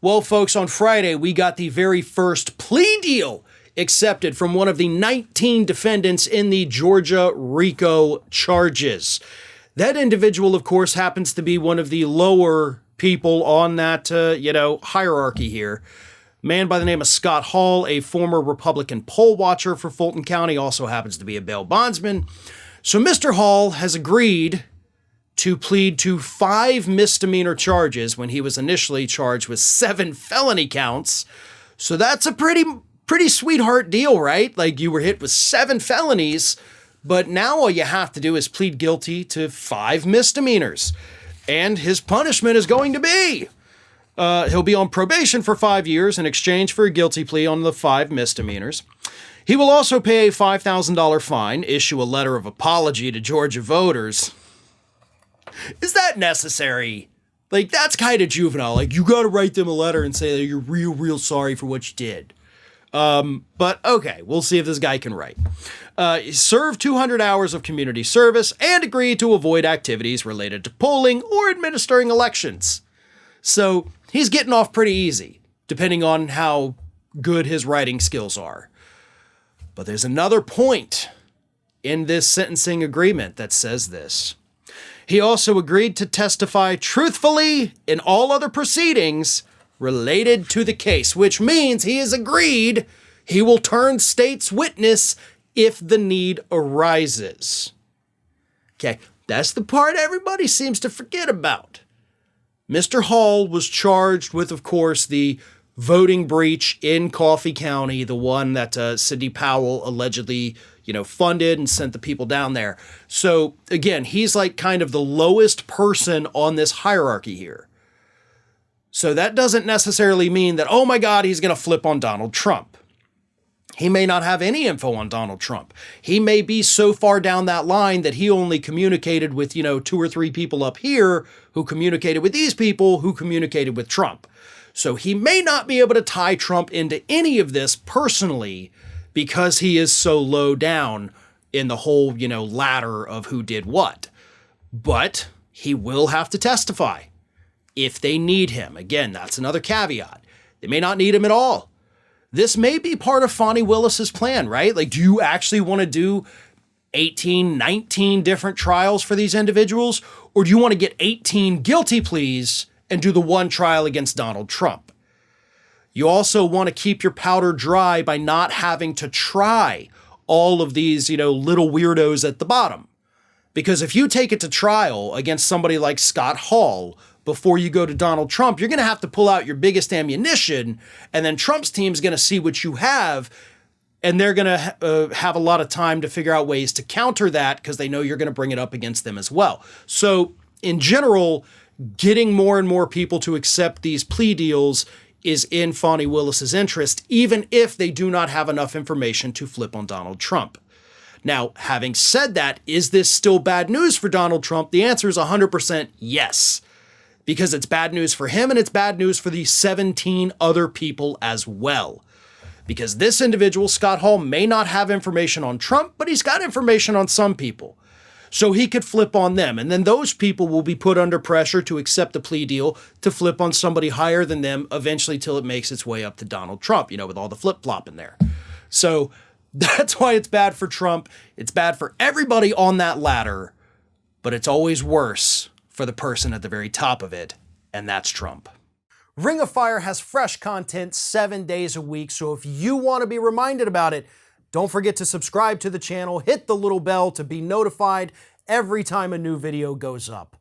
Well, folks, on Friday, we got the very first plea deal accepted from one of the 19 defendants in the Georgia RICO charges. That individual, of course, happens to be one of the lower people on that, hierarchy here. Man by the name of Scott Hall, a former Republican poll watcher for Fulton County, also happens to be a bail bondsman. So Mr. Hall has agreed to plead to 5 misdemeanor charges when he was initially charged with 7 felony counts. So that's a pretty sweetheart deal, right? Like, you were hit with 7 felonies, but now all you have to do is plead guilty to 5 misdemeanors. And his punishment is going to be, he'll be on probation for 5 years in exchange for a guilty plea on the 5 misdemeanors. He will also pay a $5,000 fine, issue a letter of apology to Georgia voters. Is that necessary? Like, that's kind of juvenile. Like, you got to write them a letter and say that you're real sorry for what you did. But okay, we'll see if this guy can write. Serve 200 hours of community service and agree to avoid activities related to polling or administering elections. So he's getting off pretty easy, depending on how good his writing skills are. But there's another point in this sentencing agreement that says this. He also agreed to testify truthfully in all other proceedings related to the case, which means he has agreed he will turn state's witness if the need arises. Okay, that's the part everybody seems to forget about. Mr. Hall was charged with, of course, the voting breach in Coffee County, the one that Sidney Powell allegedly funded and sent the people down there. So again, he's like kind of the lowest person on this hierarchy here. So that doesn't necessarily mean that, oh my God, he's going to flip on Donald Trump. He may not have any info on Donald Trump. He may be so far down that line that he only communicated with, 2 or 3 people up here who communicated with these people who communicated with Trump. So he may not be able to tie Trump into any of this personally, because he is so low down in the whole, ladder of who did what. But he will have to testify if they need him. Again, that's another caveat. They may not need him at all. This may be part of Fani Willis's plan, right? Like, do you actually want to do 18, 19 different trials for these individuals? Or do you want to get 18 guilty pleas and do the one trial against Donald Trump? You also want to keep your powder dry by not having to try all of these, little weirdos at the bottom. Because if you take it to trial against somebody like Scott Hall before you go to Donald Trump, you're going to have to pull out your biggest ammunition, and then Trump's team's going to see what you have, and they're going to have a lot of time to figure out ways to counter that because they know you're going to bring it up against them as well. So in general, getting more and more people to accept these plea deals is in Fani Willis's interest, even if they do not have enough information to flip on Donald Trump. Now, having said that, is this still bad news for Donald Trump? The answer is 100% yes, because it's bad news for him and it's bad news for the 17 other people as well. Because this individual, Scott Hall, may not have information on Trump, but he's got information on some people. So he could flip on them, and then those people will be put under pressure to accept the plea deal to flip on somebody higher than them eventually till it makes its way up to Donald Trump, with all the flip-flop in there. So that's why it's bad for Trump. It's bad for everybody on that ladder, but it's always worse for the person at the very top of it, and that's Trump. Ring of Fire has fresh content 7 days a week, so if you want to be reminded about it, don't forget to subscribe to the channel, hit the little bell to be notified every time a new video goes up.